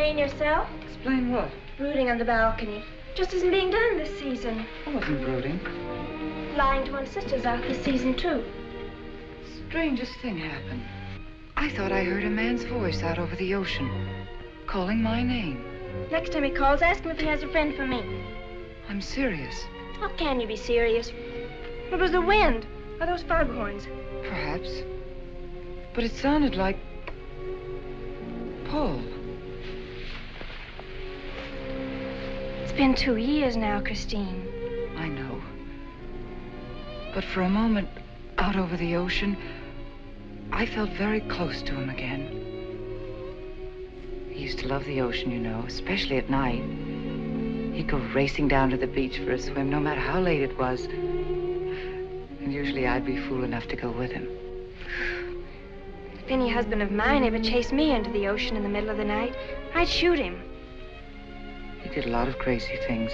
explain yourself? Explain what? Brooding on the balcony. Just isn't being done this season. I wasn't brooding. Lying to one's sisters out this season, too. Strangest thing happened. I thought I heard a man's voice out over the ocean, calling my name. Next time he calls, ask him if he has a friend for me. I'm serious. How can you be serious? It was the wind, or those foghorns. Perhaps. But it sounded like Paul. It's been 2 years now, Christine. I know. But for a moment, out over the ocean, I felt very close to him again. He used to love the ocean, you know, especially at night. He'd go racing down to the beach for a swim, no matter how late it was. And usually I'd be fool enough to go with him. If any husband of mine ever chased me into the ocean in the middle of the night, I'd shoot him. He did a lot of crazy things,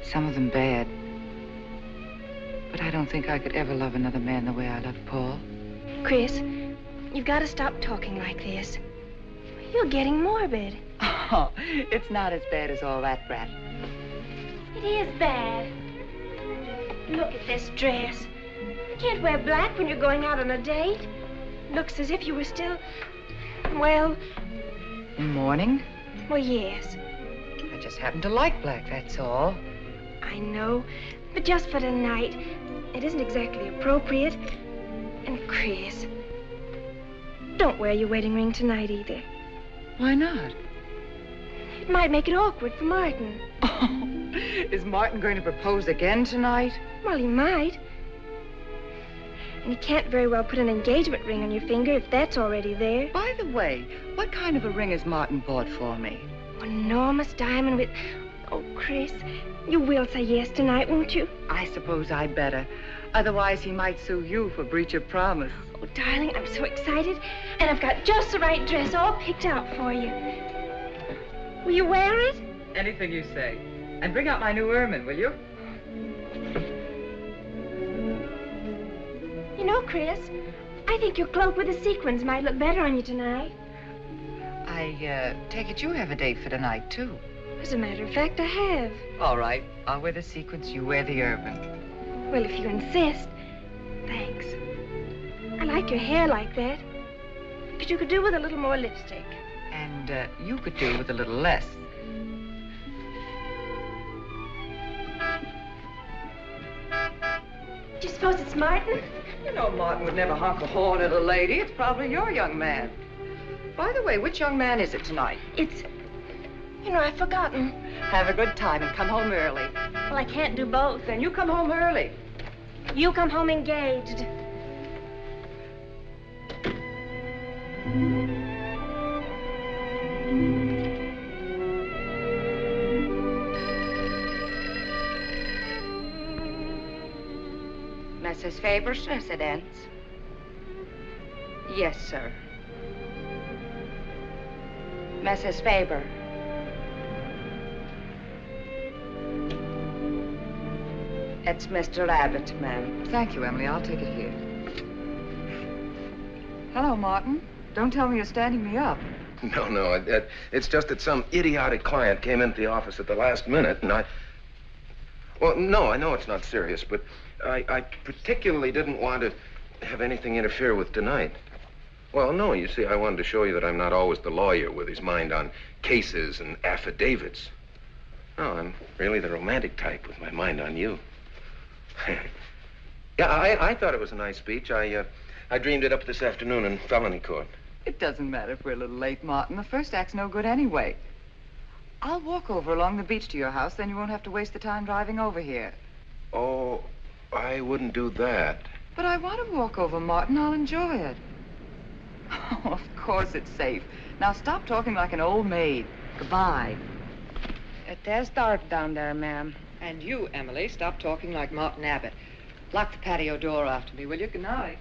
some of them bad. But I don't think I could ever love another man the way I loved Paul. Chris, you've got to stop talking like this. You're getting morbid. Oh, it's not as bad as all that, Brat. It is bad. Look at this dress. You can't wear black when you're going out on a date. Looks as if you were still, well... In mourning? Well, yes. I just happen to like black, that's all. I know, but just for tonight, it isn't exactly appropriate. And Chris, don't wear your wedding ring tonight either. Why not? It might make it awkward for Martin. Oh, is Martin going to propose again tonight? Well, he might. And you can't very well put an engagement ring on your finger if that's already there. By the way, what kind of a ring has Martin bought for me? An enormous diamond with... Oh, Chris, you will say yes tonight, won't you? I suppose I'd better. Otherwise, he might sue you for breach of promise. Oh, darling, I'm so excited. And I've got just the right dress all picked out for you. Will you wear it? Anything you say. And bring out my new ermine, will you? You know, Chris, I think your cloak with the sequins might look better on you tonight. I take it you have a date for tonight, too. As a matter of fact, I have. All right. I'll wear the sequins, you wear the ermine. Well, if you insist. Thanks. I like your hair like that. But you could do with a little more lipstick. And you could do with a little less. Do you suppose it's Martin? You know Martin would never honk a horn at a lady. It's probably your young man. By the way, which young man is it tonight? It's... You know, I've forgotten. Have a good time and come home early. Well, I can't do both. Then you come home early. You come home engaged. Mrs. Faber's residence? Yes, sir. Mrs. Faber. It's Mr. Abbott, ma'am. Thank you, Emily. I'll take it here. Hello, Martin. Don't tell me you're standing me up. No. It's just that some idiotic client came into the office at the last minute, and I... Well, no, I know it's not serious, but I particularly didn't want to have anything interfere with tonight. Well, no, you see, I wanted to show you that I'm not always the lawyer with his mind on cases and affidavits. No, I'm really the romantic type with my mind on you. Yeah, I thought it was a nice speech. I dreamed it up this afternoon in felony court. It doesn't matter if we're a little late, Martin. The first act's no good anyway. I'll walk over along the beach to your house, then you won't have to waste the time driving over here. Oh, I wouldn't do that. But I want to walk over, Martin. I'll enjoy it. Oh, of course it's safe. Now stop talking like an old maid. Goodbye. It is dark down there, ma'am. And you, Emily, stop talking like Martin Abbott. Lock the patio door after me, will you? Good night.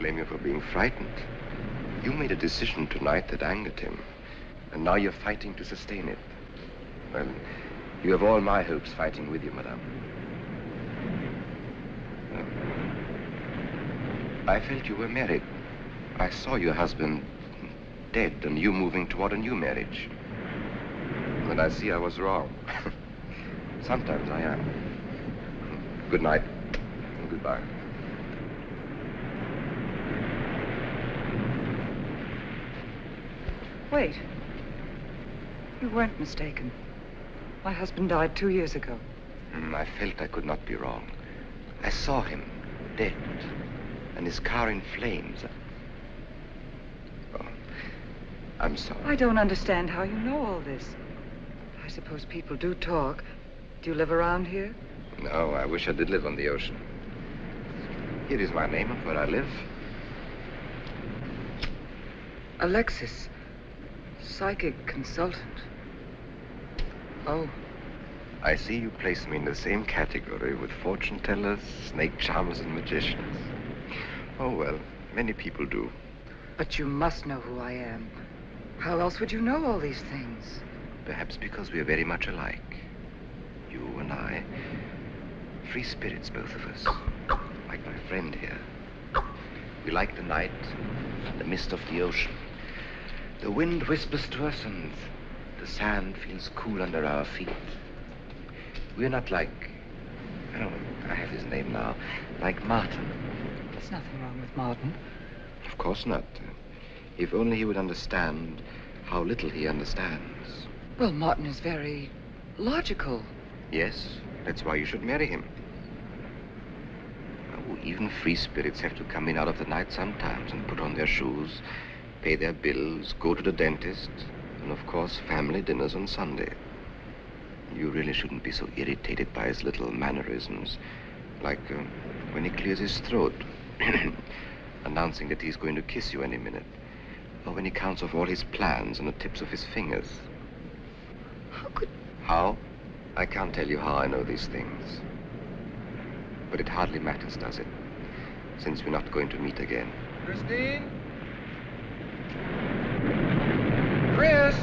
blame you for being frightened. You made a decision tonight that angered him, and now you're fighting to sustain it. Well, you have all my hopes fighting with you, madame. I felt you were married. I saw your husband dead and you moving toward a new marriage. And I see I was wrong. Sometimes I am. Good night and goodbye. Wait. You weren't mistaken. My husband died 2 years ago. I felt I could not be wrong. I saw him dead and his car in flames. Oh, I'm sorry. I don't understand how you know all this. I suppose people do talk. Do you live around here? No, I wish I did live on the ocean. Here is my name and where I live. Alexis, psychic consultant. Oh. I see you place me in the same category with fortune tellers, snake charmers, and magicians. Oh, well, many people do. But you must know who I am. How else would you know all these things? Perhaps because we are very much alike. You and I. Free spirits, both of us. Like my friend here. We like the night, the mist of the ocean. The wind whispers to us and the sand feels cool under our feet. We're not like, oh, I have his name now, like Martin. There's nothing wrong with Martin. Of course not. If only he would understand how little he understands. Well, Martin is very logical. Yes, that's why you should marry him. Oh, even free spirits have to come in out of the night sometimes and put on their shoes, pay their bills, go to the dentist, and of course, family dinners on Sunday. You really shouldn't be so irritated by his little mannerisms, like when he clears his throat, announcing that he's going to kiss you any minute, or when he counts off all his plans on the tips of his fingers. How? I can't tell you how I know these things. But it hardly matters, does it? Since we're not going to meet again. Christine? Chris!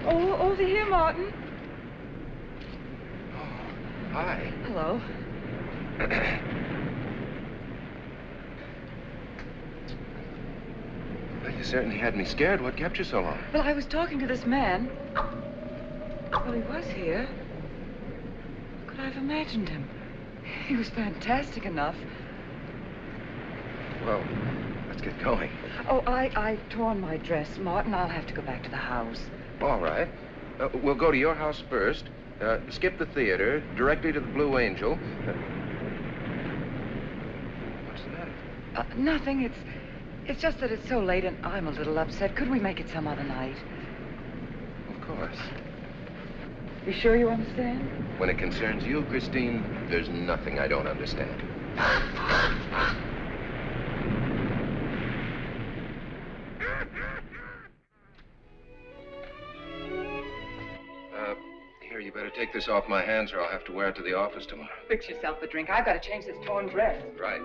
Oh, over here, Martin. Oh, hi. Hello. Well, you certainly had me scared. What kept you so long? Well, I was talking to this man. Well, he was here. Could I have imagined him? He was fantastic enough. Well, let's get going. Oh, I torn my dress, Martin. I'll have to go back to the house. All right. We'll go to your house first, skip the theater, directly to the Blue Angel. What's the matter? Nothing. It's just that it's so late and I'm a little upset. Could we make it some other night? Of course. You sure you understand? When it concerns you, Christine, there's nothing I don't understand. Here, you better take this off my hands or I'll have to wear it to the office tomorrow. Fix yourself a drink. I've got to change this torn dress. Right.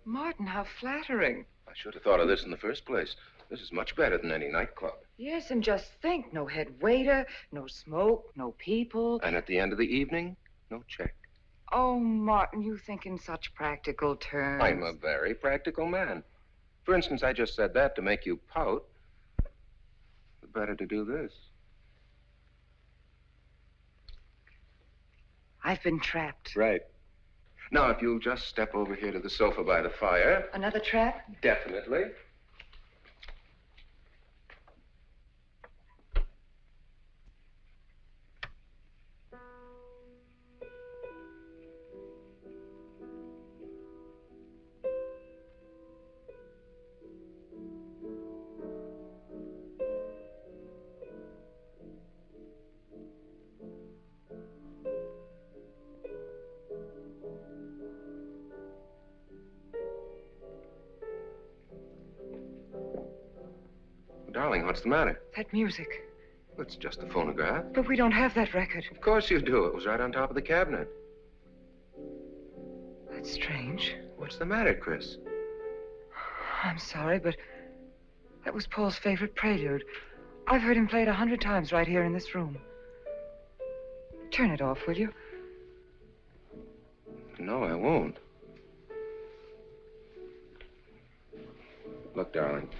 Martin, how flattering. I should have thought of this in the first place. This is much better than any nightclub. Yes, and just think, no head waiter, no smoke, no people. And at the end of the evening, no check. Oh, Martin, you think in such practical terms. I'm a very practical man. For instance, I just said that to make you pout. Better to do this. I've been trapped. Right. Now, if you'll just step over here to the sofa by the fire. Another trap? Definitely. Darling, what's the matter? That music. It's just a phonograph. But we don't have that record. Of course you do. It was right on top of the cabinet. That's strange. What's the matter, Chris? I'm sorry, but that was Paul's favorite prelude. I've heard him play it 100 times right here in this room. Turn it off, will you? No, I won't. Look, darling,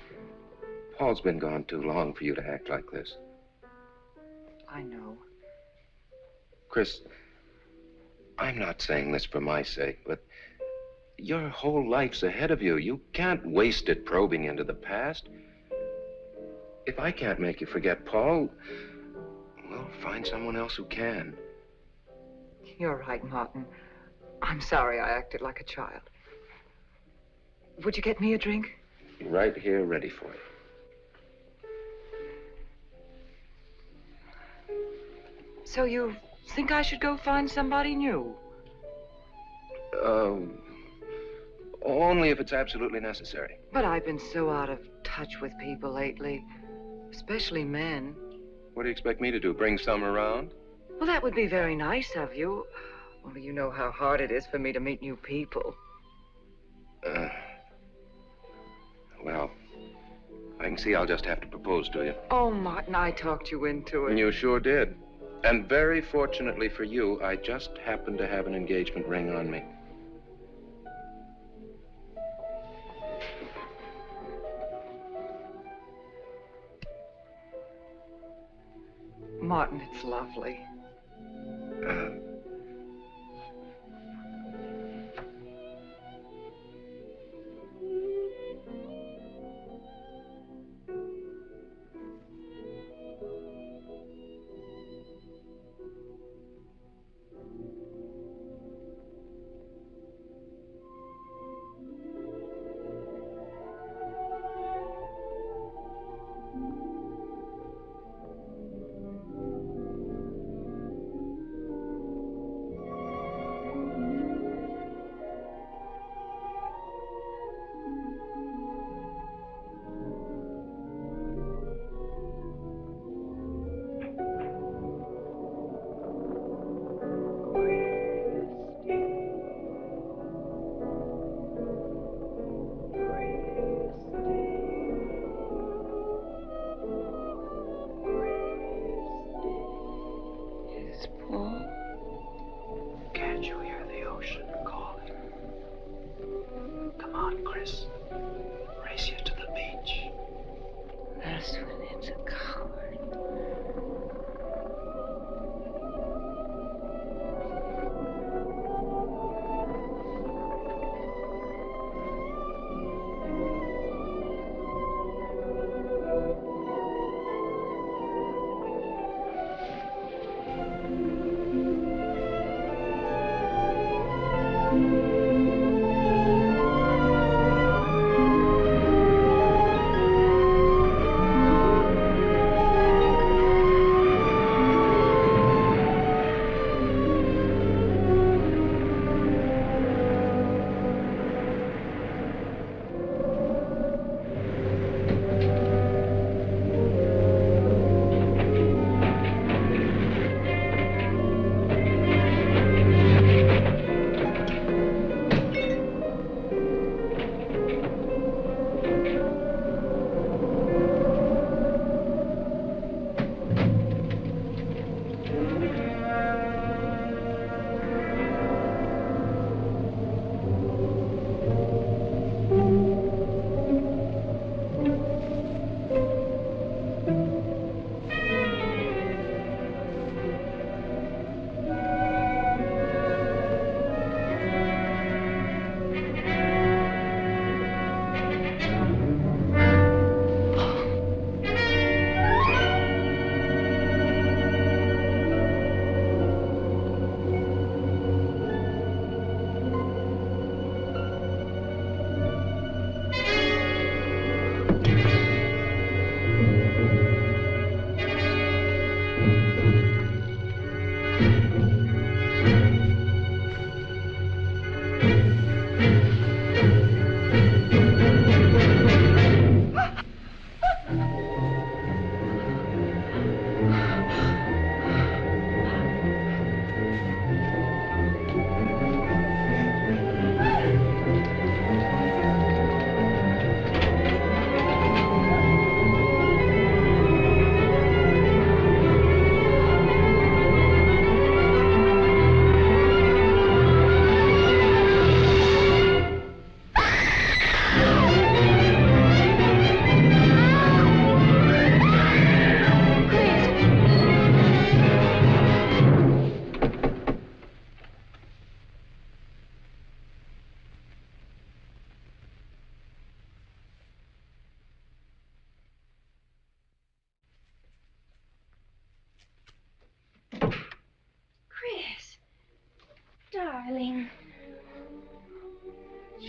Paul's been gone too long for you to act like this. I know. Chris, I'm not saying this for my sake, but your whole life's ahead of you. You can't waste it probing into the past. If I can't make you forget Paul, well, find someone else who can. You're right, Martin. I'm sorry I acted like a child. Would you get me a drink? Right here, ready for you. So you think I should go find somebody new? Only if it's absolutely necessary. But I've been so out of touch with people lately, especially men. What do you expect me to do, bring some around? Well, that would be very nice of you. Only you know how hard it is for me to meet new people. Well, I can see I'll just have to propose to you. Oh, Martin, I talked you into it. And you sure did. And very fortunately for you, I just happened to have an engagement ring on me. Martin, it's lovely.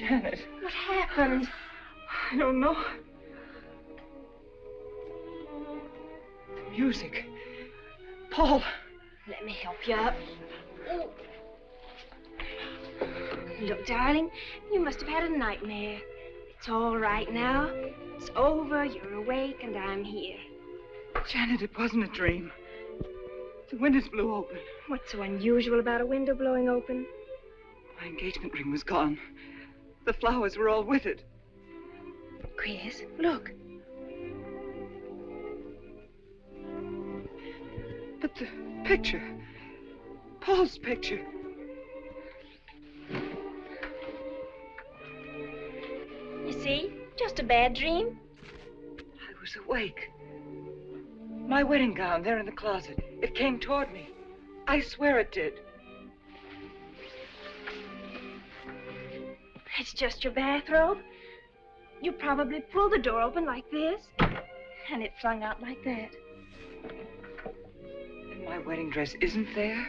Janet, What happened? I don't know. The music. Paul. Let me help you up. Oh. Look, darling, you must have had a nightmare. It's all right now. It's over, you're awake, and I'm here. Janet, it wasn't a dream. The windows blew open. What's so unusual about a window blowing open? My engagement ring was gone. The flowers were all with it. Chris, look. But the picture. Paul's picture. You see? Just a bad dream. I was awake. My wedding gown there in the closet. It came toward me. I swear it did. It's just your bathrobe. You probably pulled the door open like this, and it flung out like that. And my wedding dress isn't there?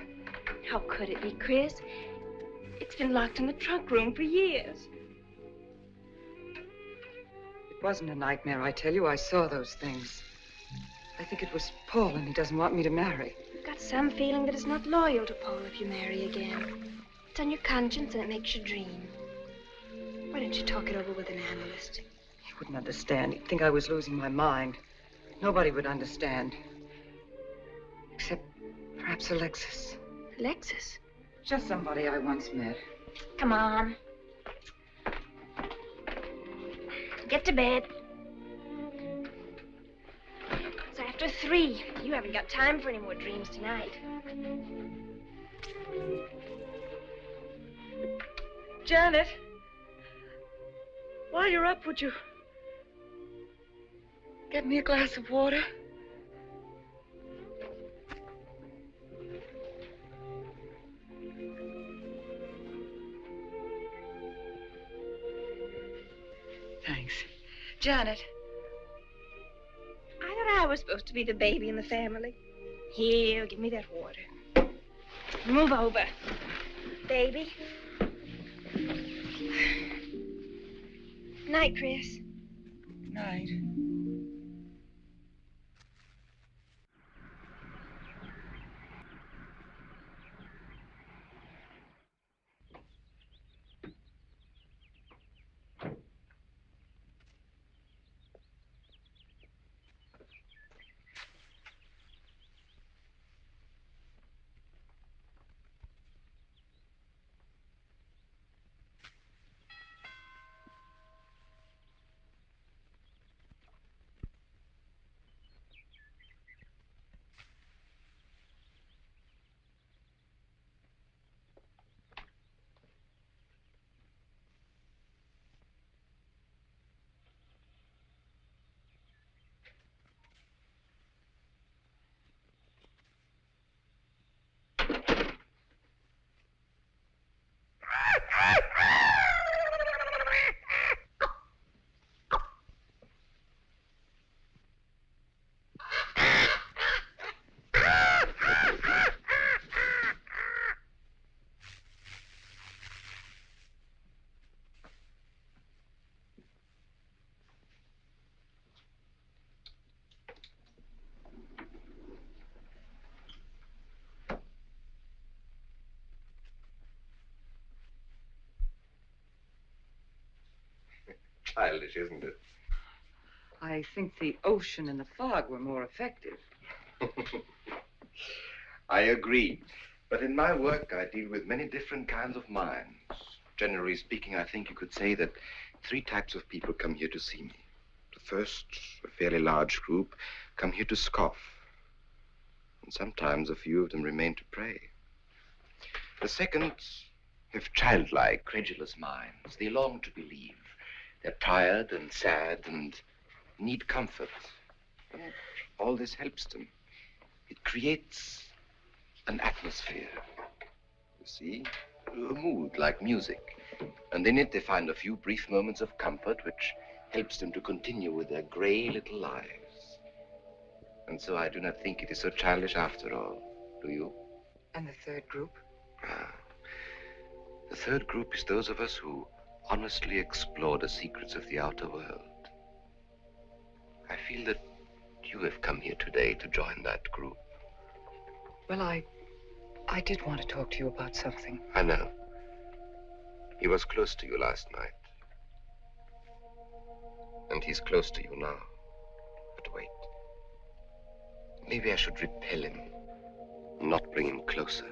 How could it be, Chris? It's been locked in the trunk room for years. It wasn't a nightmare, I tell you. I saw those things. I think it was Paul, and he doesn't want me to marry. You've got some feeling that it's not loyal to Paul if you marry again. It's on your conscience, and it makes you dream. Why don't you talk it over with an analyst? He wouldn't understand. He'd think I was losing my mind. Nobody would understand. Except perhaps Alexis. Alexis? Just somebody I once met. Come on. Get to bed. It's after 3. You haven't got time for any more dreams tonight. Janet, while you're up, would you get me a glass of water? Thanks. Janet. I thought I was supposed to be the baby in the family. Here, give me that water. Move over. Baby. Night, Chris. Night. Childish, isn't it? I think the ocean and the fog were more effective. I agree. But in my work, I deal with many different kinds of minds. Generally speaking, I think you could say that 3 types of people come here to see me. The first, a fairly large group, come here to scoff. And sometimes a few of them remain to pray. The second have childlike, credulous minds. They long to believe. They're tired and sad and need comfort. And all this helps them. It creates an atmosphere. You see? A mood like music. And in it they find a few brief moments of comfort which helps them to continue with their gray little lives. And so I do not think it is so childish after all. Do you? And the third group? The third group is those of us who honestly explore the secrets of the outer world. I feel that you have come here today to join that group. Well, I did want to talk to you about something. I know. He was close to you last night. And he's close to you now. But wait. Maybe I should repel him, not bring him closer.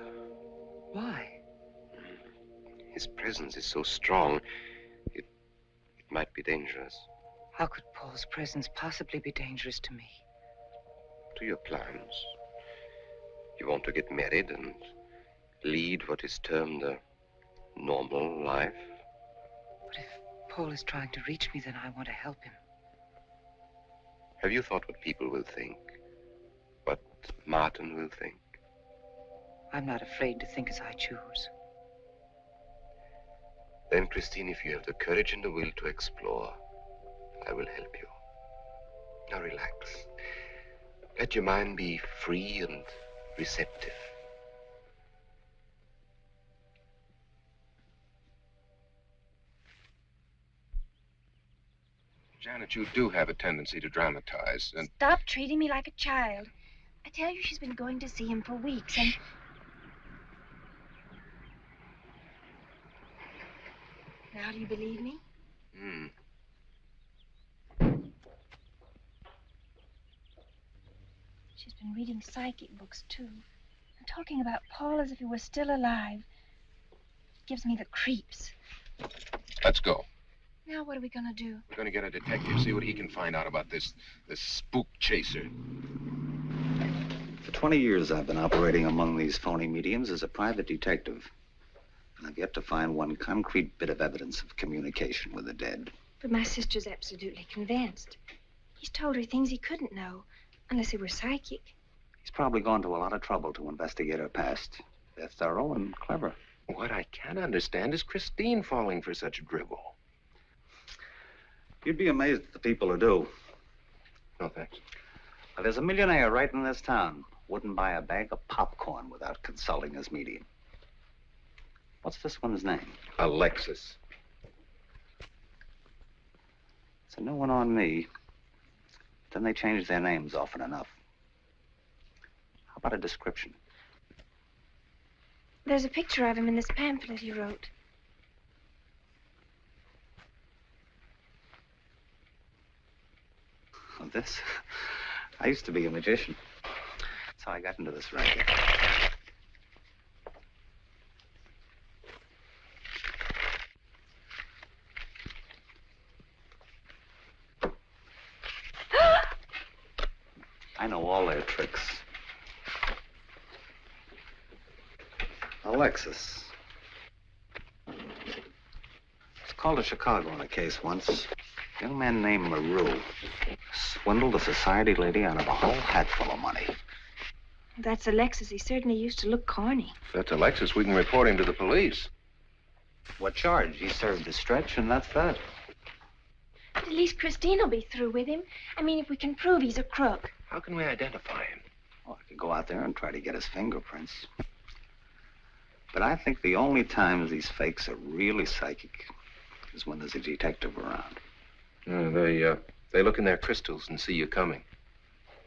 Why? His presence is so strong, it might be dangerous. How could Paul's presence possibly be dangerous to me? To your plans. You want to get married and lead what is termed a normal life. But if Paul is trying to reach me, then I want to help him. Have you thought what people will think? What Martin will think? I'm not afraid to think as I choose. Then, Christine, if you have the courage and the will to explore, I will help you. Now relax. Let your mind be free and receptive. Janet, you do have a tendency to dramatize, and... Stop treating me like a child. I tell you, she's been going to see him for weeks, and... Now, do you believe me? She's been reading psychic books, too. And talking about Paul as if he were still alive. It gives me the creeps. Let's go. Now, what are we gonna do? We're gonna get a detective, see what he can find out about this spook chaser. For 20 years, I've been operating among these phony mediums as a private detective. And I've yet to find one concrete bit of evidence of communication with the dead. But my sister's absolutely convinced. He's told her things he couldn't know, unless he were psychic. He's probably gone to a lot of trouble to investigate her past. They're thorough and clever. What I can't understand is Christine falling for such drivel. You'd be amazed at the people who do. No, thanks. Now, there's a millionaire right in this town. Wouldn't buy a bag of popcorn without consulting his medium. What's this one's name? Alexis. It's a new one on me. Then they change their names often enough. How about a description? There's a picture of him in this pamphlet he wrote. Oh, this? I used to be a magician. That's how I got into this racket. I know all their tricks. Alexis. It's called to Chicago on a case once. A young man named LaRue swindled a society lady out of a whole hatful of money. That's Alexis. He certainly used to look corny. If that's Alexis, we can report him to the police. What charge? He served his stretch, and that's that. But at least Christine will be through with him. I mean, if we can prove he's a crook. How can we identify him? Well, I could go out there and try to get his fingerprints. But I think the only times these fakes are really psychic is when there's a detective around. They look in their crystals and see you coming.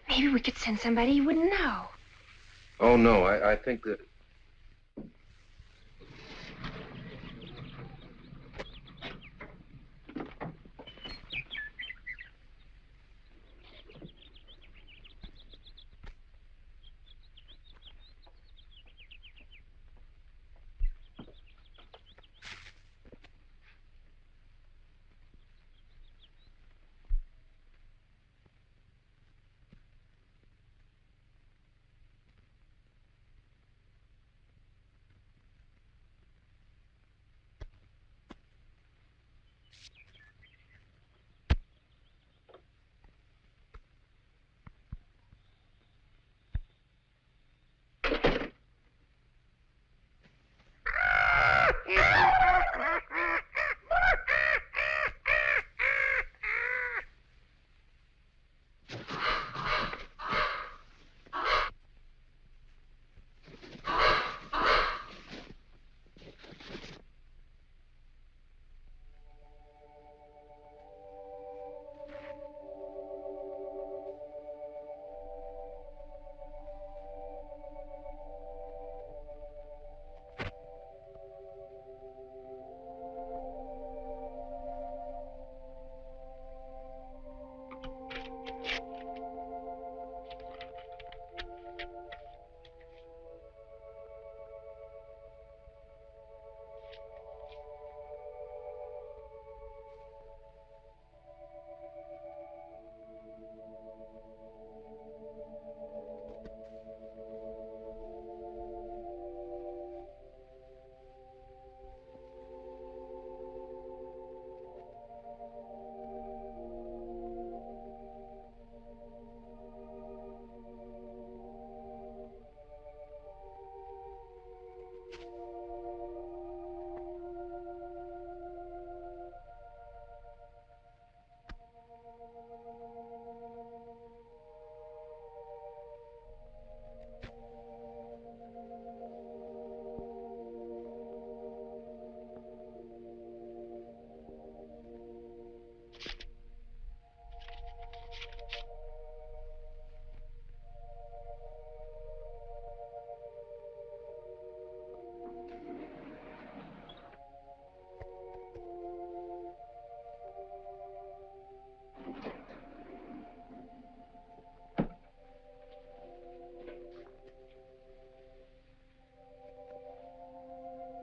Maybe we could send somebody he wouldn't know. Oh, no, I think that...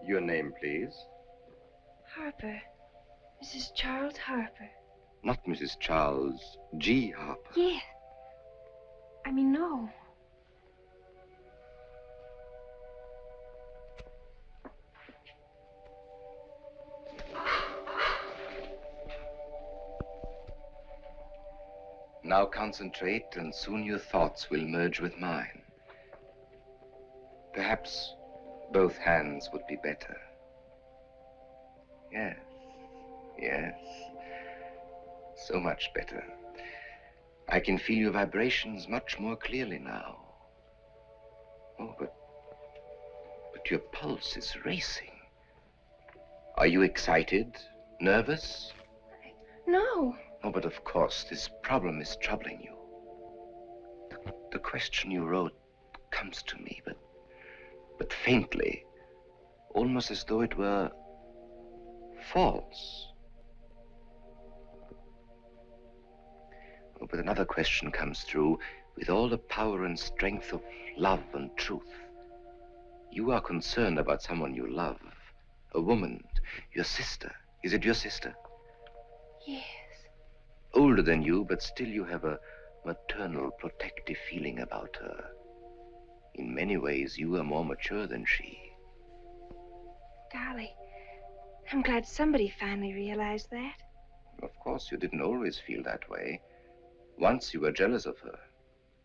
Your name, please. Harper. Mrs. Charles Harper. Not Mrs. Charles G. Harper. Yeah. I mean, no. Now concentrate, and soon your thoughts will merge with mine. Perhaps both hands would be better. Yes, yes. So much better. I can feel your vibrations much more clearly now. Oh, but your pulse is racing. Are you excited? Nervous? No. Oh, but of course, this problem is troubling you. The question you wrote comes to me, but faintly, almost as though it were false. Oh, but another question comes through with all the power and strength of love and truth. You are concerned about someone you love, a woman, your sister. Is it your sister? Yes. Older than you, but still you have a maternal, protective feeling about her. In many ways, you are more mature than she. Golly, I'm glad somebody finally realized that. Of course, you didn't always feel that way. Once you were jealous of her.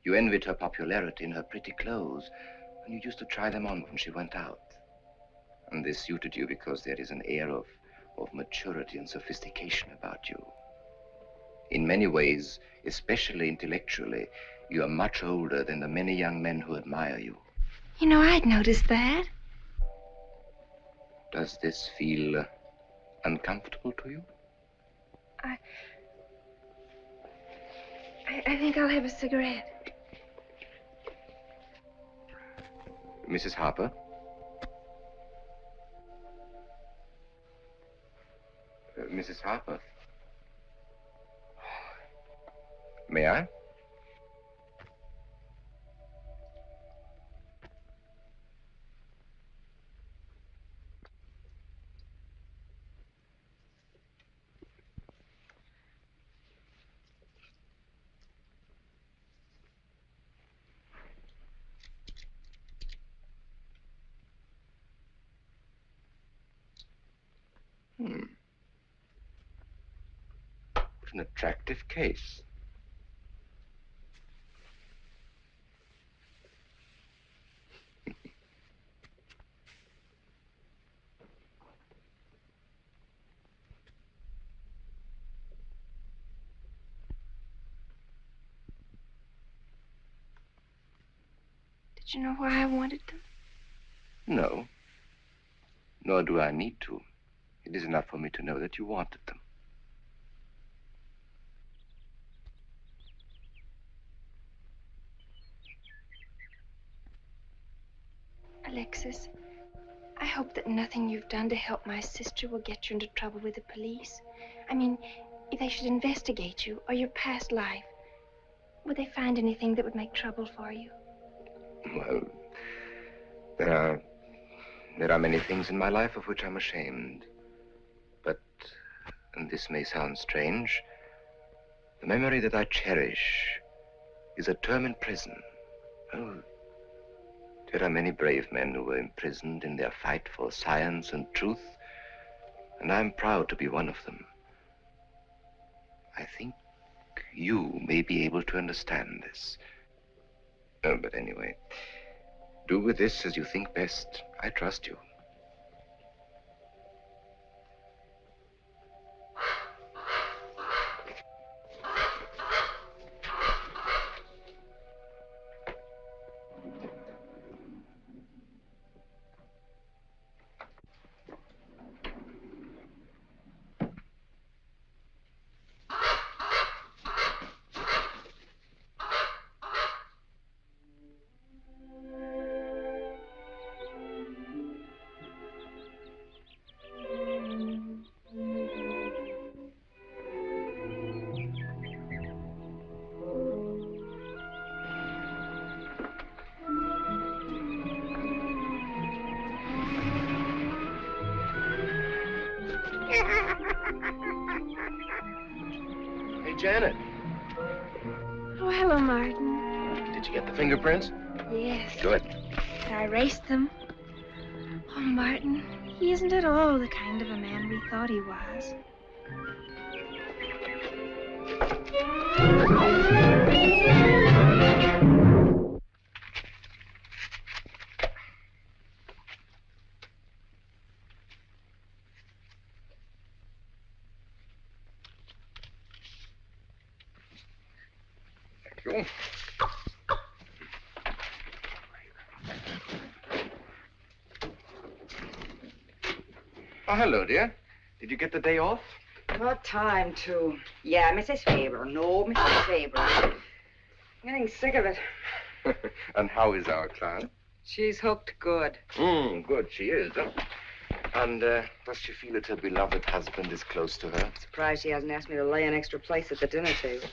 You envied her popularity and her pretty clothes, and you used to try them on when she went out. And this suited you because there is an air of maturity and sophistication about you. In many ways, especially intellectually, you are much older than the many young men who admire you. You know, I'd noticed that. Does this feel uncomfortable to you? I think I'll have a cigarette. Mrs. Harper? Mrs. Harper? May I? What an attractive case. Did you know why I wanted them? No. Nor do I need to. It is enough for me to know that you wanted them. Alexis, I hope that nothing you've done to help my sister will get you into trouble with the police. I mean, if they should investigate you or your past life, would they find anything that would make trouble for you? Well, there are many things in my life of which I'm ashamed. But, and this may sound strange, the memory that I cherish is a term in prison. Oh, there are many brave men who were imprisoned in their fight for science and truth, and I'm proud to be one of them. I think you may be able to understand this. Oh, but anyway, do with this as you think best. I trust you. Hey, Janet, Oh, hello, Martin. did you get the fingerprints? Yes. Good. I erased them. Oh, Martin, he isn't at all the kind of a man we thought he was. Thank you. Oh, hello, dear. Did you get the day off? What time, too? Yeah, Mrs. Faber. No, Mrs. Faber. I'm getting sick of it. And how is our client? She's hooked good. Good, she is. And does she feel that her beloved husband is close to her? Surprised she hasn't asked me to lay an extra place at the dinner table.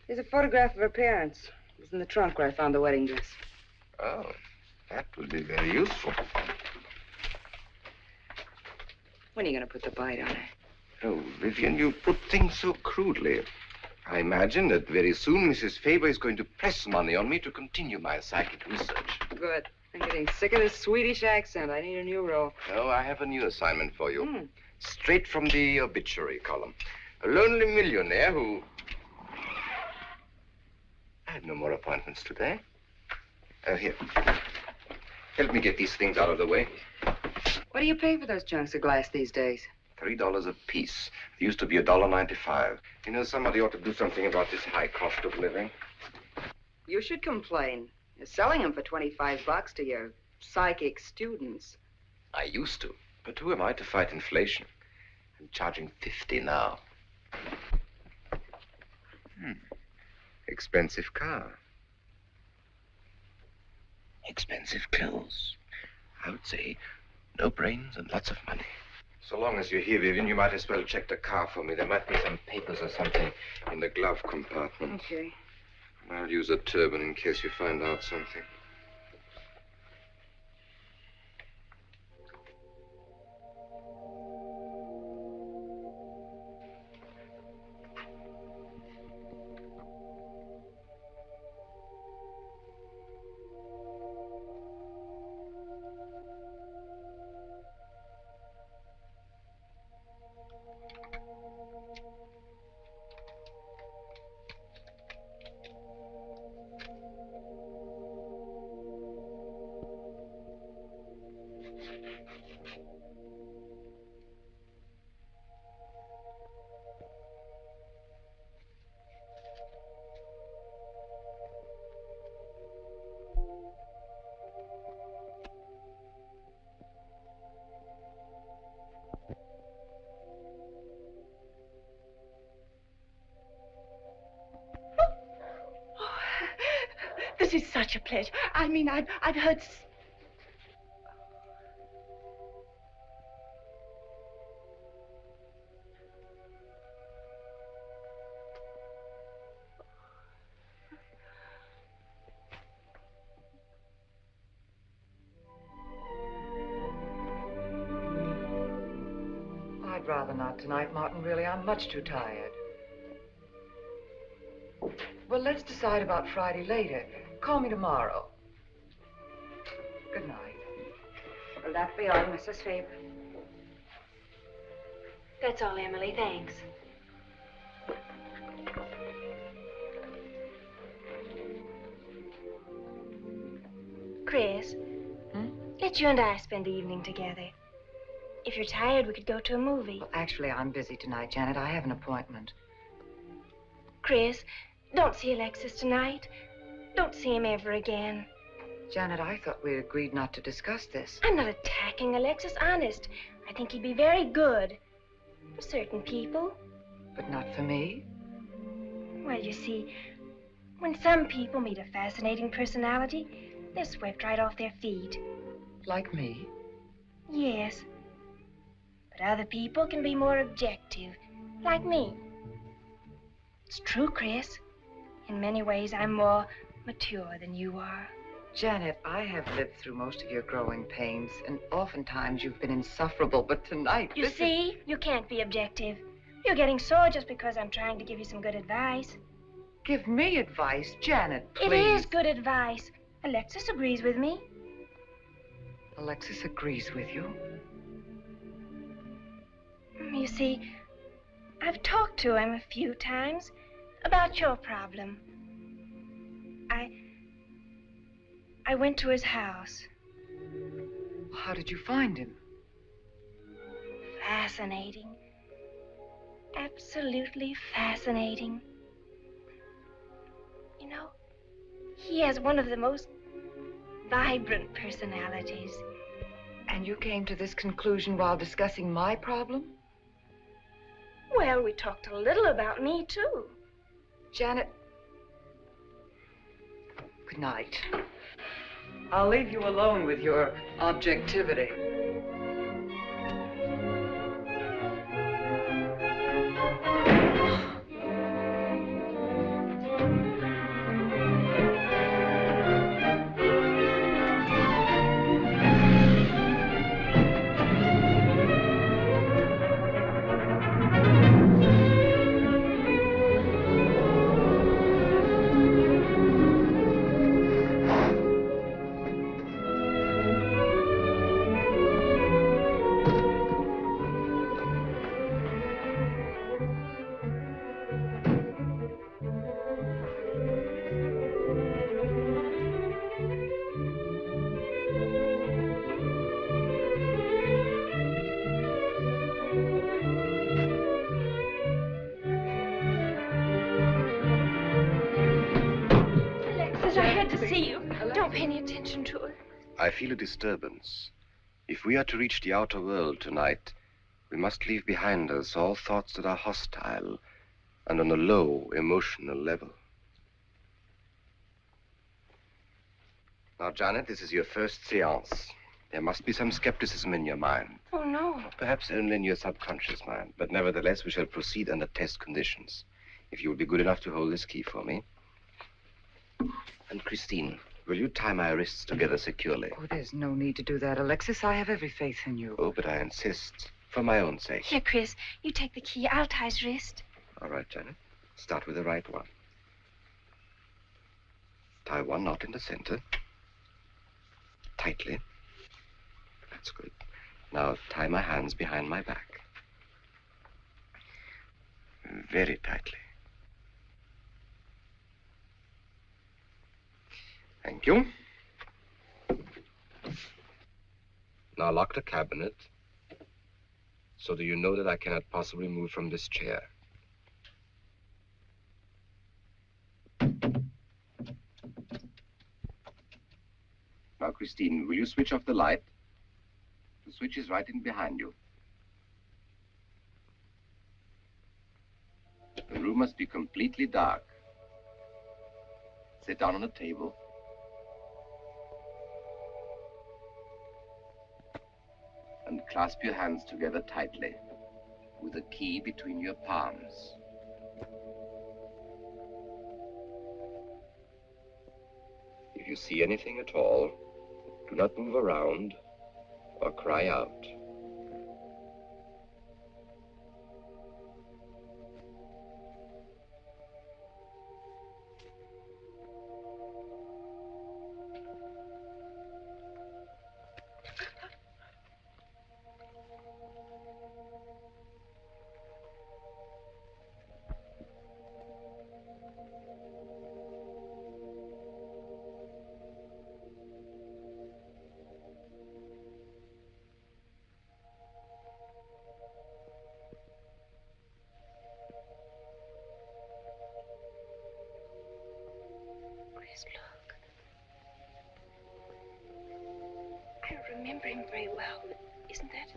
Here's a photograph of her parents. It was in the trunk where I found the wedding dress. Oh, that will be very useful. When are you going to put the bite on her? Oh, Vivian, you put things so crudely. I imagine that very soon Mrs. Faber is going to press money on me to continue my psychic research. Good. I'm getting sick of this Swedish accent. I need a new role. Oh, I have a new assignment for you. Straight from the obituary column. A lonely millionaire who... I have no more appointments today. Here. Help me get these things out of the way. What do you pay for those chunks of glass these days? $3 a piece. It used to be $1.95. You know, somebody ought to do something about this high cost of living. You should complain. You're selling them for $25 to your psychic students. I used to. But who am I to fight inflation? I'm charging $50 now. Expensive car. Expensive clothes. I would say no brains and lots of money. So long as you're here, Vivian, you might as well check the car for me. There might be some papers or something in the glove compartment. Okay. I'll use a turban in case you find out something. This is such a pleasure. I mean, I've heard... I'd rather not tonight, Martin, really. I'm much too tired. Well, let's decide about Friday later. Call me tomorrow. Good night. Will that be all, Mrs. Faber? That's all, Emily. Thanks. Chris, let you and I spend the evening together. If you're tired, we could go to a movie. Well, actually, I'm busy tonight, Janet. I have an appointment. Chris, don't see Alexis tonight. Don't see him ever again. Janet, I thought we agreed not to discuss this. I'm not attacking Alexis, honest. I think he'd be very good for certain people. But not for me? Well, you see, when some people meet a fascinating personality, they're swept right off their feet. Like me? Yes. But other people can be more objective, like me. It's true, Chris. In many ways, I'm more mature than you are. Janet, I have lived through most of your growing pains, and oftentimes you've been insufferable, but tonight, You see, you can't be objective. You're getting sore just because I'm trying to give you some good advice. Give me advice, Janet, please. It is good advice. Alexis agrees with me. Alexis agrees with you? You see, I've talked to him a few times about your problem. I went to his house. How did you find him? Fascinating. Absolutely fascinating. You know, he has one of the most vibrant personalities. And you came to this conclusion while discussing my problem? Well, we talked a little about me, too. Janet, good night. I'll leave you alone with your objectivity. Don't pay any attention to her. I feel a disturbance. If we are to reach the outer world tonight, we must leave behind us all thoughts that are hostile and on a low emotional level. Now, Janet, this is your first seance. There must be some skepticism in your mind. Oh, no. Perhaps only in your subconscious mind, but nevertheless, we shall proceed under test conditions. If you will be good enough to hold this key for me. And Christine, will you tie my wrists together securely? Oh, there's no need to do that, Alexis. I have every faith in you. Oh, but I insist, for my own sake. Here, Chris, you take the key. I'll tie his wrist. All right, Janet. Start with the right one. Tie one knot in the center. Tightly. That's good. Now tie my hands behind my back. Very tightly. Thank you. Now lock the cabinet. So do you know that I cannot possibly move from this chair? Now, Christine, will you switch off the light? The switch is right in behind you. The room must be completely dark. Sit down on a table. And clasp your hands together tightly, with the key between your palms. If you see anything at all, do not move around or cry out. Chris, look. I don't remember him very well, but isn't that...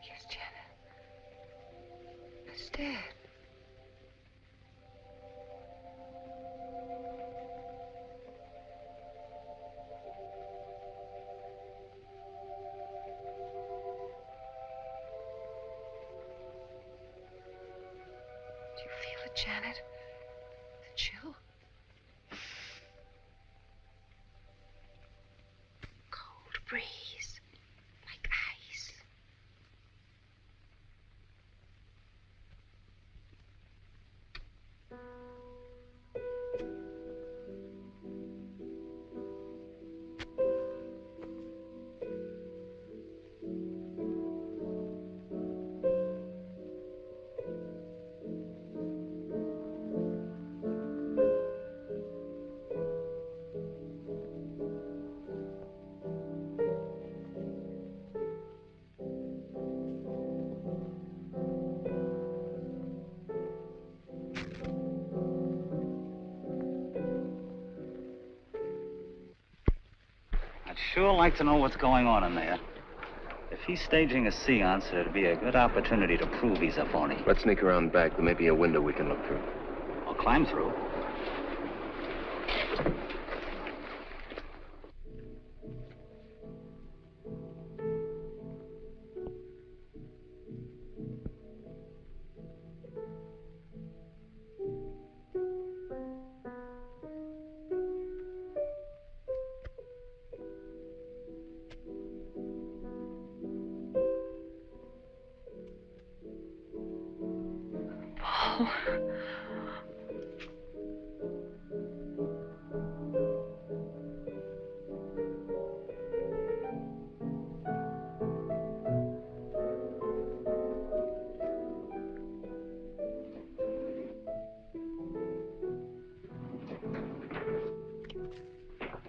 Yes, Janet. It's Dad. Do you feel it, Janet? The chill? sure like to know what's going on in there. If he's staging a seance, it'd be a good opportunity to prove he's a phony. Let's sneak around back. There may be a window we can look through. I'll climb through.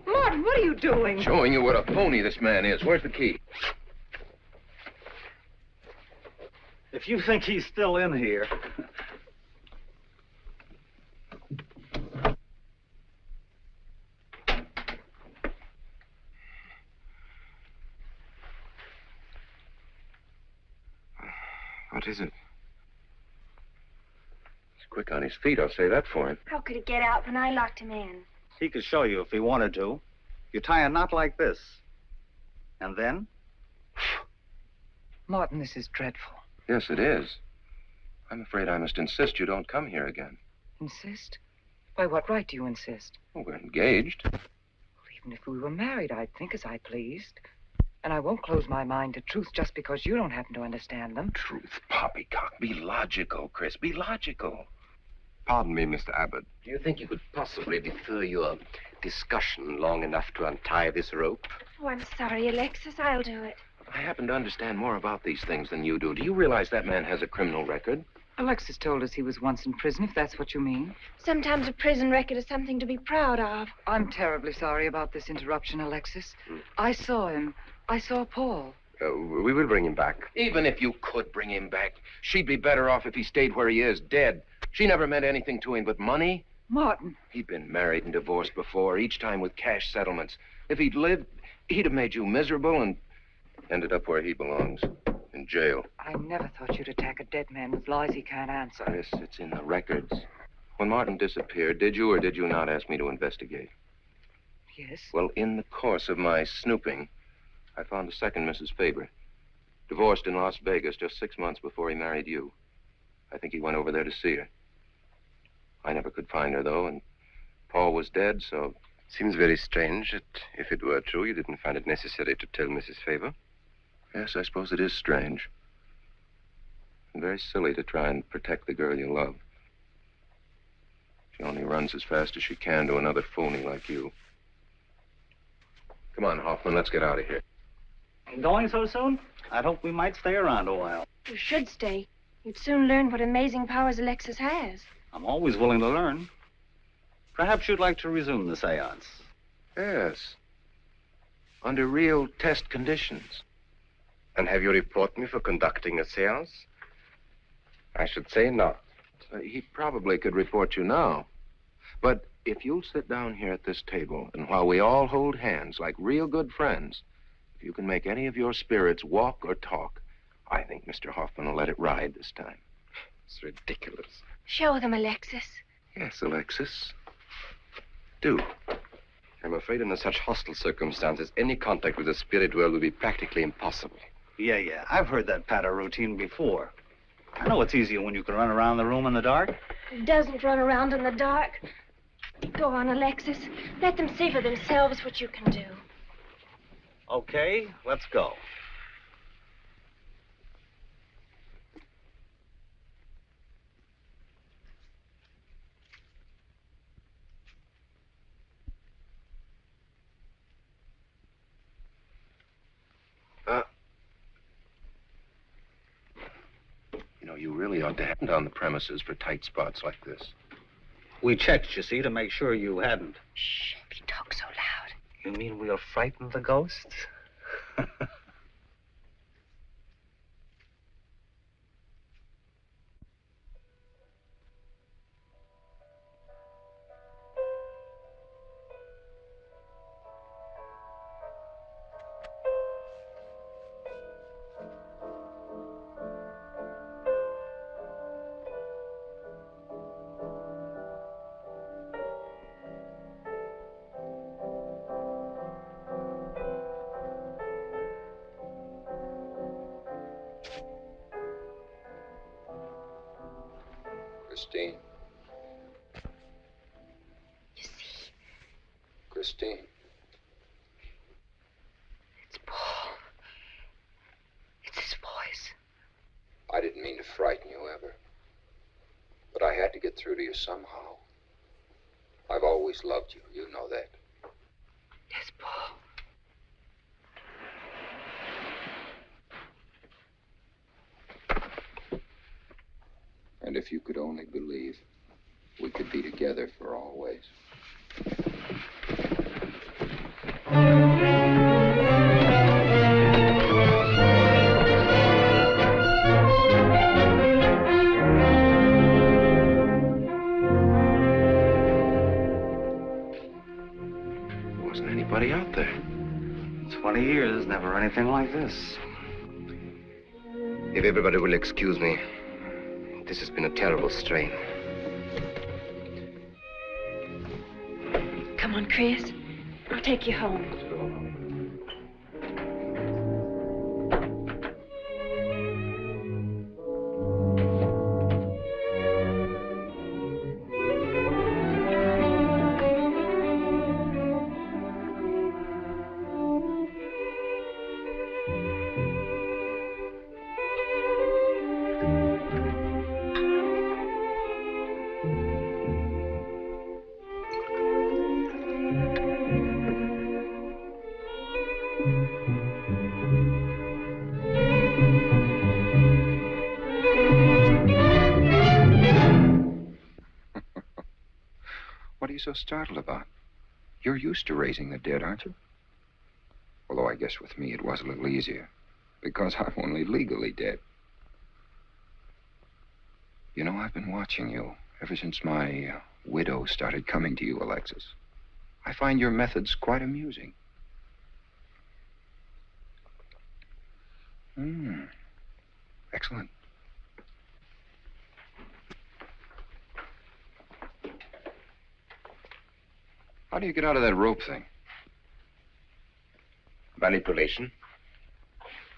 Martin, what are you doing? Showing you what a phony this man is. Where's the key? If you think he's still in here... What is it? He's quick on his feet, I'll say that for him. How could he get out when I locked him in? He could show you if he wanted to. You tie a knot like this. And then? Martin, this is dreadful. Yes, it is. I'm afraid I must insist you don't come here again. Insist? By what right do you insist? Well, we're engaged. Well, even if we were married, I'd think as I pleased. And I won't close my mind to truth just because you don't happen to understand them. Truth, poppycock. Be logical, Chris. Be logical. Pardon me, Mr. Abbott. Do you think you could possibly defer your discussion long enough to untie this rope? Oh, I'm sorry, Alexis. I'll do it. I happen to understand more about these things than you do. Do you realize that man has a criminal record? Alexis told us he was once in prison, if that's what you mean. Sometimes a prison record is something to be proud of. I'm terribly sorry about this interruption, Alexis. I saw him. I saw Paul. We will bring him back. Even if you could bring him back, she'd be better off if he stayed where he is, dead. She never meant anything to him but money. Martin. He'd been married and divorced before, each time with cash settlements. If he'd lived, he'd have made you miserable and ended up where he belongs, in jail. I never thought you'd attack a dead man with lies he can't answer. Yes, it's in the records. When Martin disappeared, did you or did you not ask me to investigate? Yes. Well, in the course of my snooping, I found a second Mrs. Faber, divorced in Las Vegas just 6 months before he married you. I think he went over there to see her. I never could find her, though, and Paul was dead, so... Seems very strange that if it were true, you didn't find it necessary to tell Mrs. Faber. Yes, I suppose it is strange. And very silly to try and protect the girl you love. She only runs as fast as she can to another phony like you. Come on, Hoffman, let's get out of here. Going so soon? I'd hope we might stay around a while. You should stay. You'd soon learn what amazing powers Alexis has. I'm always willing to learn. Perhaps you'd like to resume the seance. Yes. Under real test conditions. And have you report me for conducting a seance? I should say not. He probably could report you now. But if you'll sit down here at this table, and while we all hold hands like real good friends, if you can make any of your spirits walk or talk, I think Mr. Hoffman will let it ride this time. It's ridiculous. Show them, Alexis. Yes, Alexis. Do. I'm afraid under such hostile circumstances, any contact with the spirit world would be practically impossible. Yeah. I've heard that patter routine before. I know it's easier when you can run around the room in the dark. He doesn't run around in the dark. Go on, Alexis. Let them see for themselves what you can do. Okay, let's go. You really ought to hand on the premises for tight spots like this. We checked, you see, to make sure you hadn't. Shh, he talks so loud. You mean we'll frighten the ghosts? Christine. You see, Christine. it's Paul. It's his voice. I didn't mean to frighten you ever. But I had to get through to you somehow. I've always loved you. You know that. Yes, Paul. And if you could only believe, we could be together for always. Wasn't anybody out there. 20 years, never anything like this. If everybody will excuse me, this has been a terrible strain. Come on, Chris. I'll take you home. What are you so startled about? You're used to raising the dead, aren't you? Although I guess with me it was a little easier, because I'm only legally dead. You know, I've been watching you ever since my widow started coming to you, Alexis. I find your methods quite amusing. Excellent. How do you get out of that rope thing? Manipulation.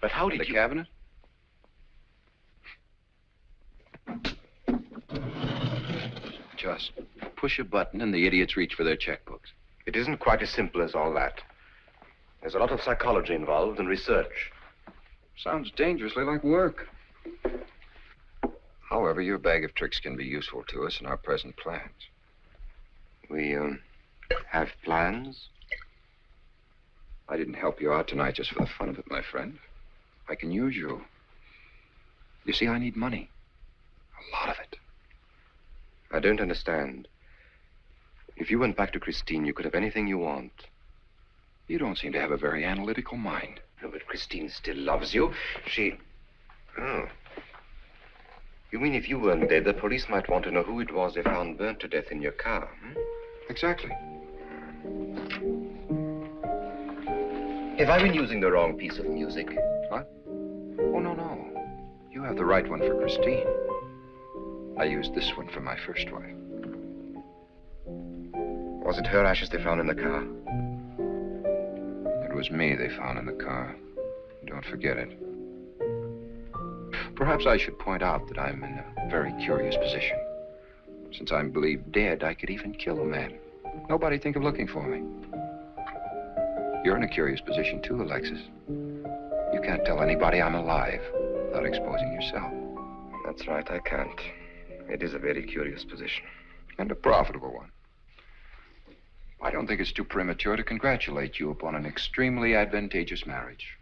But how did The you... cabinet? Just push a button and the idiots reach for their checkbooks. It isn't quite as simple as all that. There's a lot of psychology involved and research. Sounds dangerously like work. However, your bag of tricks can be useful to us in our present plans. We, have plans? I didn't help you out tonight just for the fun of it, my friend. I can use you. You see, I need money. A lot of it. I don't understand. If you went back to Christine, you could have anything you want. You don't seem to have a very analytical mind. No, but Christine still loves you. She... Oh. You mean if you weren't dead, the police might want to know who it was they found burnt to death in your car, hmm? Exactly. Have I been using the wrong piece of music? What? Oh, no. You have the right one for Christine. I used this one for my first wife. Was it her ashes they found in the car? It was me they found in the car. Don't forget it. Perhaps I should point out that I'm in a very curious position. Since I'm believed dead, I could even kill a man. Nobody'd think of looking for me. You're in a curious position, too, Alexis. You can't tell anybody I'm alive without exposing yourself. That's right, I can't. It is a very curious position. And a profitable one. I don't think it's too premature to congratulate you upon an extremely advantageous marriage.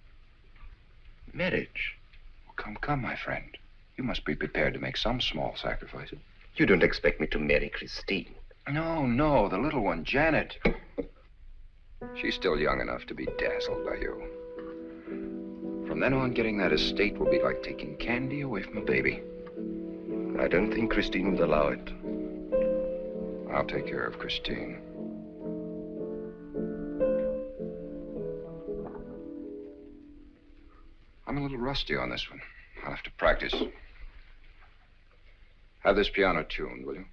Marriage? Well, come, my friend. You must be prepared to make some small sacrifices. You don't expect me to marry Christine? No, the little one, Janet. She's still young enough to be dazzled by you. From then on, getting that estate will be like taking candy away from a baby. I don't think Christine would allow it. I'll take care of Christine. I'm a little rusty on this one. I'll have to practice. Have this piano tuned, will you?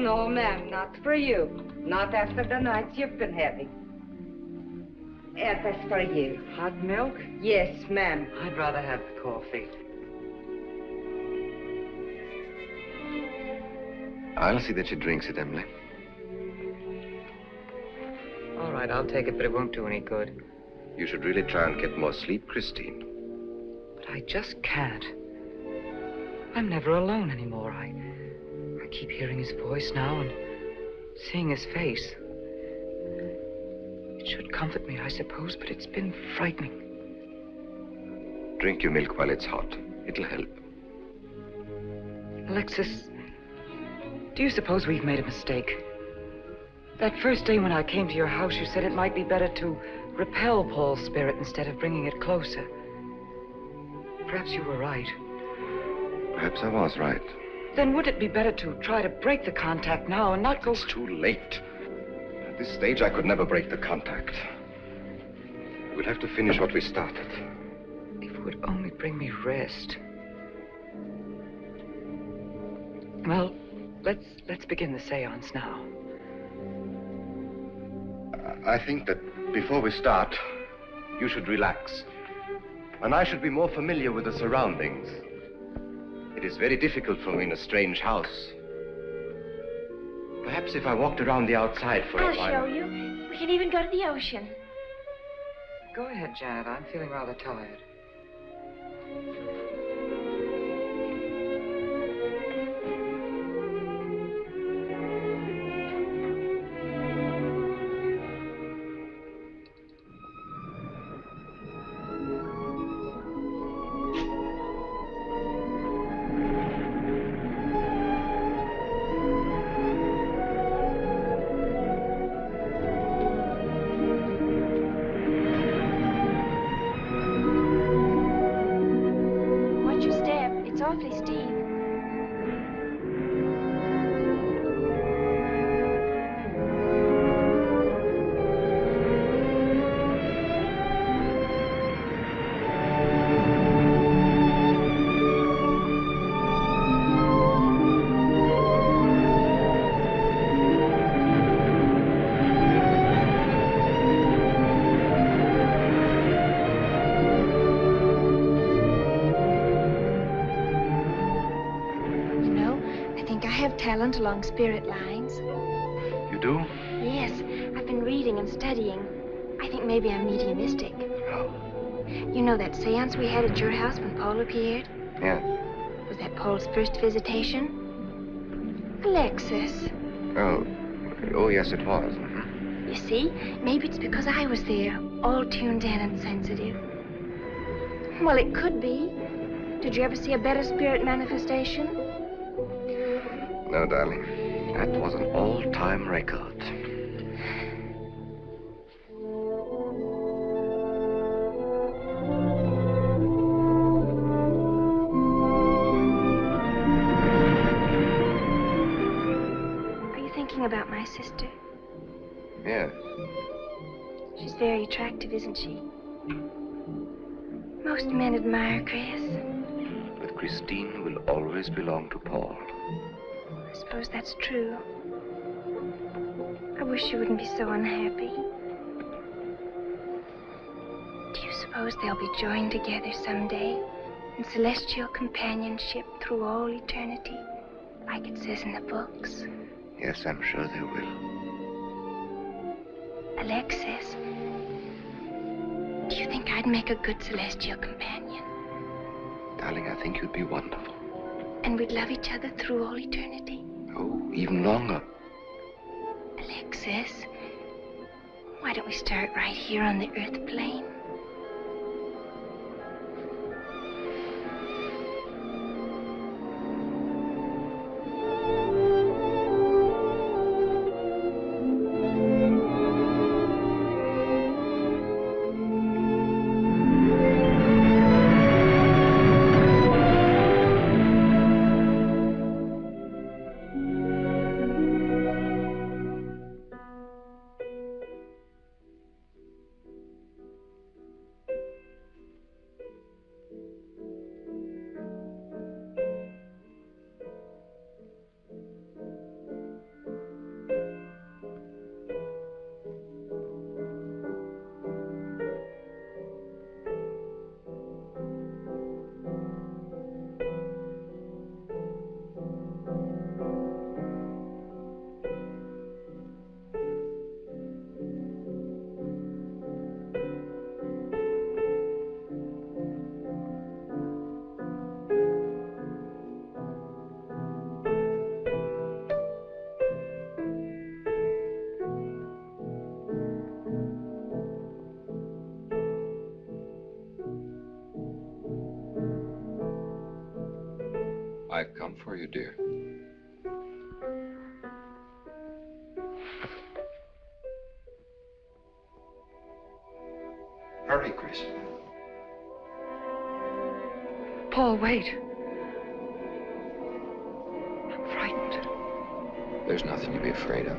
no, ma'am. Not for you. Not after the nights you've been having. And that's for you. Hot milk? Yes, ma'am. I'd rather have the coffee. I'll see that she drinks it, Emily. All right, I'll take it, but it won't do any good. You should really try and get more sleep, Christine. But I just can't. I'm never alone anymore. I keep hearing his voice now and seeing his face. It should comfort me, I suppose, but it's been frightening. Drink your milk while it's hot. It'll help. Alexis, do you suppose we've made a mistake? That first day when I came to your house, you said it might be better to repel Paul's spirit instead of bringing it closer. Perhaps you were right. Perhaps I was right. Then would it be better to try to break the contact now and not go... It's too late. At this stage, I could never break the contact. We'll have to finish what we started. If it would only bring me rest. Well, let's begin the seance now. I think that before we start, you should relax. And I should be more familiar with the surroundings. It is very difficult for me in a strange house. Perhaps if I walked around the outside for a while... I'll show you. We can even go to the ocean. Go ahead, Janet. I'm feeling rather tired. Talent along spirit lines. You do? Yes, I've been reading and studying. I think maybe I'm mediumistic. Oh. You know that seance we had at your house when Paul appeared? Yes. Was that Paul's first visitation? Alexis. Oh, yes, it was. You see, maybe it's because I was there, all tuned in and sensitive. Well, it could be. Did you ever see a better spirit manifestation? No, darling. That was an all-time record. Are you thinking about my sister? Yes. She's very attractive, isn't she? Most men admire Chris. But Christine will always belong to Paul. I suppose that's true. I wish you wouldn't be so unhappy. Do you suppose they'll be joined together someday in celestial companionship through all eternity, like it says in the books? Yes, I'm sure they will. Alexis, do you think I'd make a good celestial companion? Darling, I think you'd be wonderful. And we'd love each other through all eternity? Oh, even longer. Alexis, why don't we start right here on the earth plane? I've come for you, dear. Hurry, Chris. Paul, wait. I'm frightened. There's nothing to be afraid of.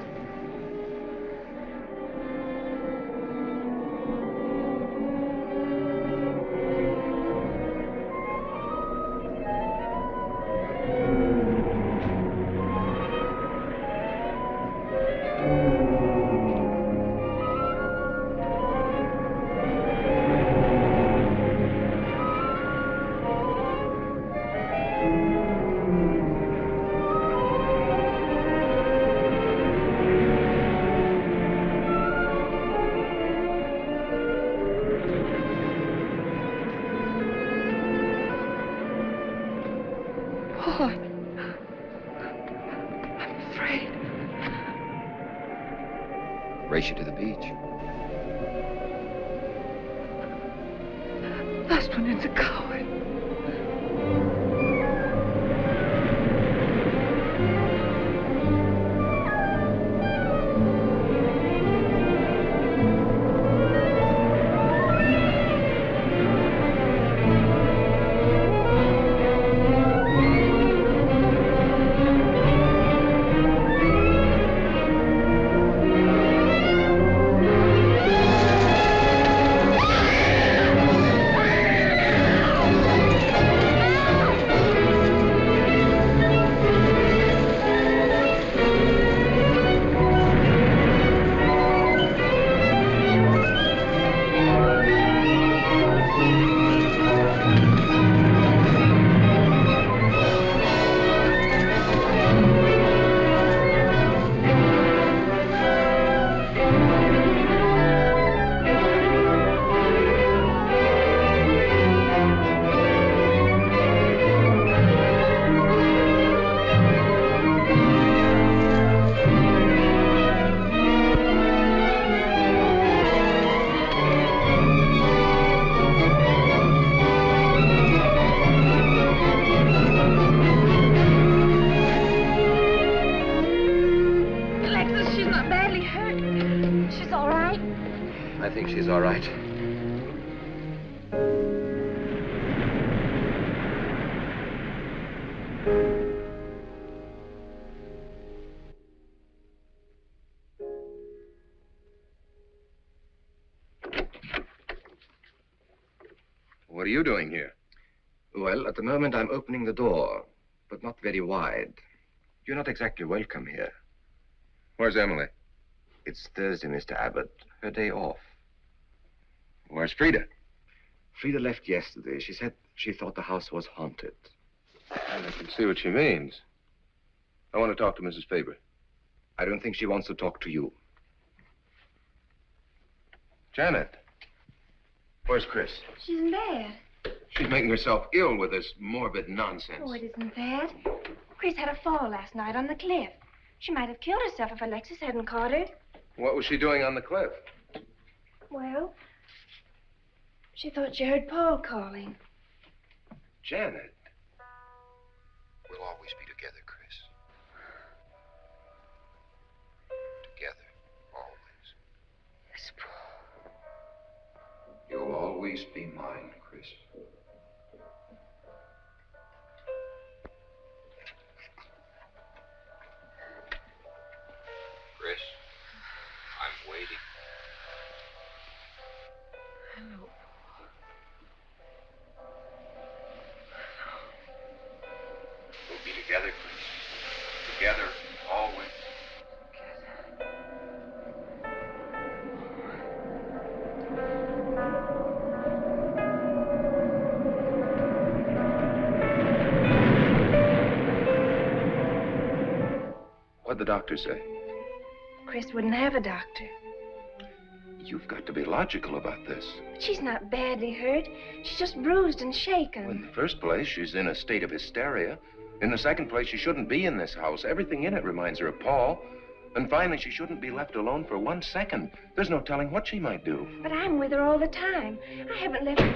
Paul, I'm afraid. Race you to the beach. Last one in's a coward. I think she's all right. What are you doing here? Well, at the moment I'm opening the door, but not very wide. You're not exactly welcome here. Where's Emily? It's Thursday, Mr. Abbott. Her day off. Where's Frida? Frida left yesterday. She said she thought the house was haunted. I can see what she means. I want to talk to Mrs. Faber. I don't think she wants to talk to you. Janet. Where's Chris? She's in bed. She's making herself ill with this morbid nonsense. Oh, it isn't bad. Chris had a fall last night on the cliff. She might have killed herself if Alexis hadn't caught her. What was she doing on the cliff? Well, she thought she heard Paul calling. Janet. We'll always be together, Chris. Together, always. Yes, Paul. You'll always be mine, Chris. Chris, I'm waiting. Hello, We'll be together, Chris. Together, always. What'd the doctor say? Chris wouldn't have a doctor. You've got to be logical about this. But she's not badly hurt. She's just bruised and shaken. Well, in the first place, she's in a state of hysteria. In the second place, she shouldn't be in this house. Everything in it reminds her of Paul. And finally, she shouldn't be left alone for 1 second. There's no telling what she might do. But I'm with her all the time. I haven't left her.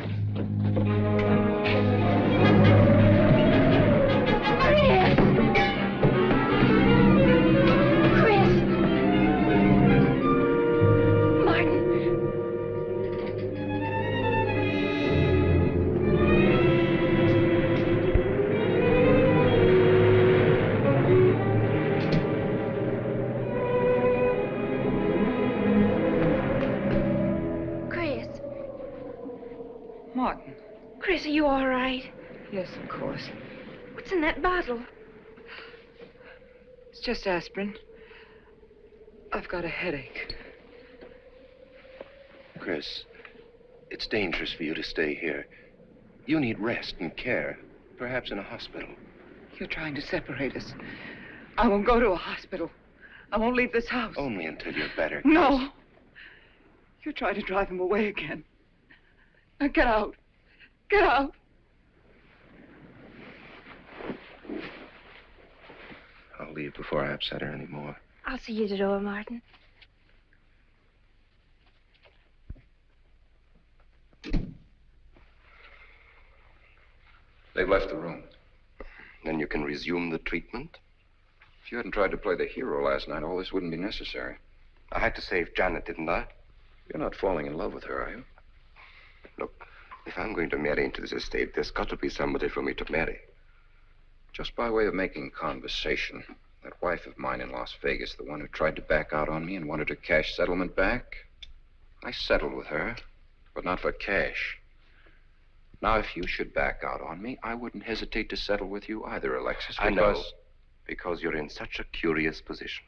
Chris! Martin. Chris, are you all right? Yes, of course. What's in that bottle? It's just aspirin. I've got a headache. Chris, it's dangerous for you to stay here. You need rest and care, perhaps in a hospital. You're trying to separate us. I won't go to a hospital. I won't leave this house. Only until you're better. No. You're trying to drive him away again. Now get out. Get out. I'll leave before I upset her anymore. I'll see you at the door, Martin. They've left the room. Then you can resume the treatment? If you hadn't tried to play the hero last night, all this wouldn't be necessary. I had to save Janet, didn't I? You're not falling in love with her, are you? Look, if I'm going to marry into this estate, there's got to be somebody for me to marry. Just by way of making conversation, that wife of mine in Las Vegas, the one who tried to back out on me and wanted her cash settlement back, I settled with her, but not for cash. Now, if you should back out on me, I wouldn't hesitate to settle with you either, Alexis, because... I know, because you're in such a curious position.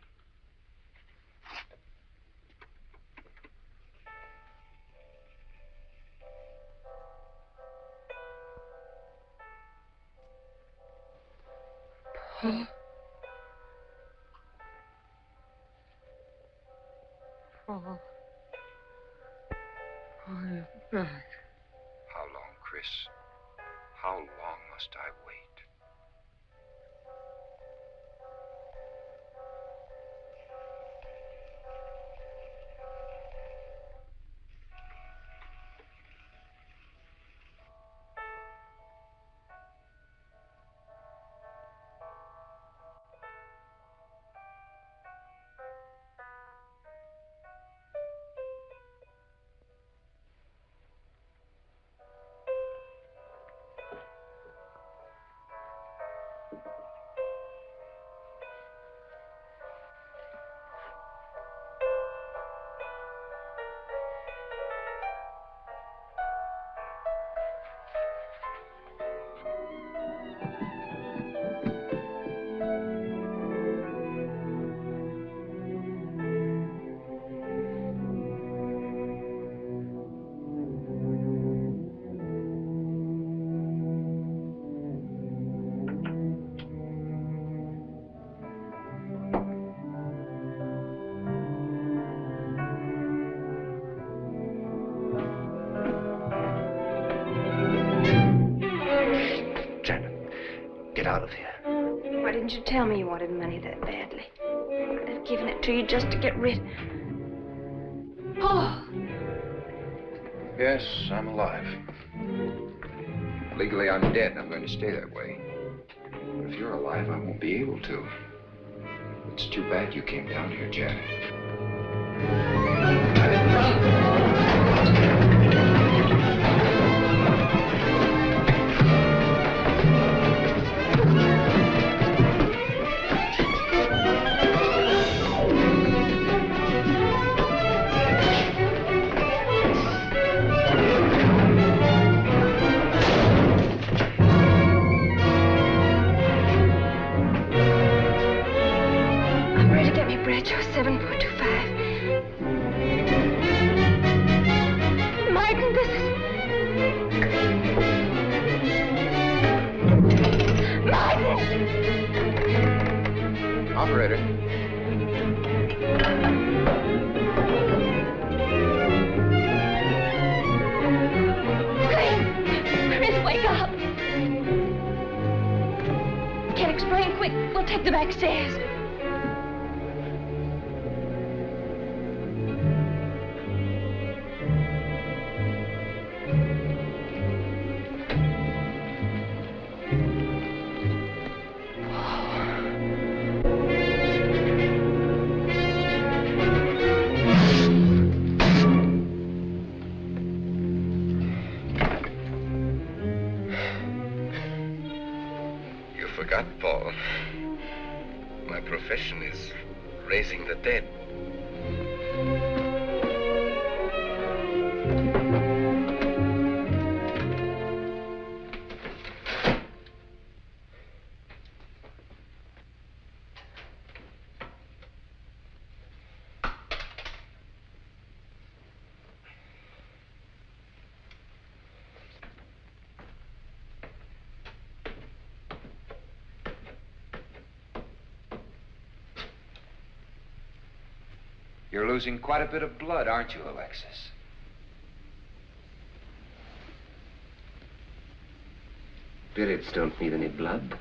Paul. Paul. Oh, you're back. How long, Chris? How long must I wait? Out of here. Why didn't you tell me you wanted money that badly? I'd have given it to you just to get rid. Paul! Yes, I'm alive. Legally, I'm dead, and I'm going to stay that way. But if you're alive, I won't be able to. It's too bad you came down here, Janet. Joe, 7425. Martin, this is... Martin! Operator. Chris, wake up! Can't explain. Quick, we'll take the back stairs. Paul. My profession is raising the dead. You're losing quite a bit of blood, aren't you, Alexis? Spirits don't need any blood.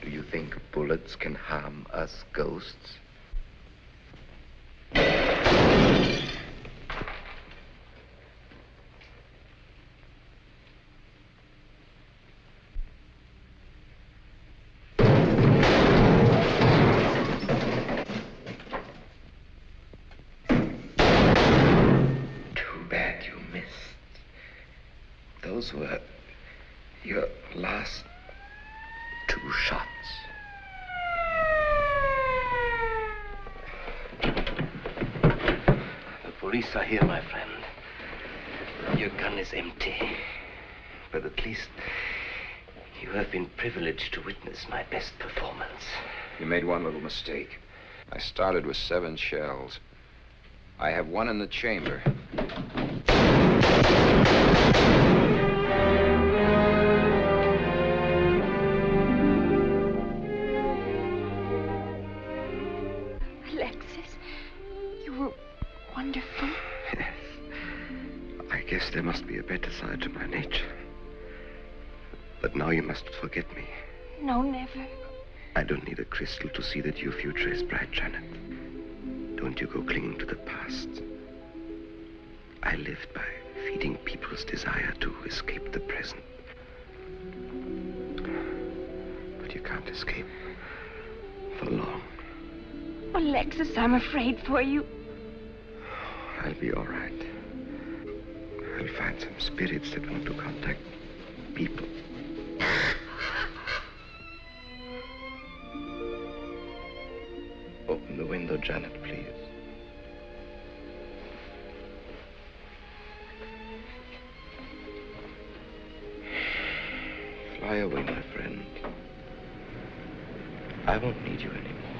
Do you think bullets can harm us ghosts? Those were your last 2 shots. The police are here, my friend. Your gun is empty. But at least you have been privileged to witness my best performance. You made one little mistake. I started with 7 shells. I have 1 in the chamber. Alexis, you were wonderful. Yes. I guess there must be a better side to my nature. But now you must forget me. No, never. I don't need a crystal to see that your future is bright, Janet. Don't you go clinging to the past. I lived by feeding people's desire to escape the present. But you can't escape for long. Alexis, I'm afraid for you. I'll be all right. I'll find some spirits that want to contact people. Open the window, Janet, please. Fly away, my friend. I won't need you anymore.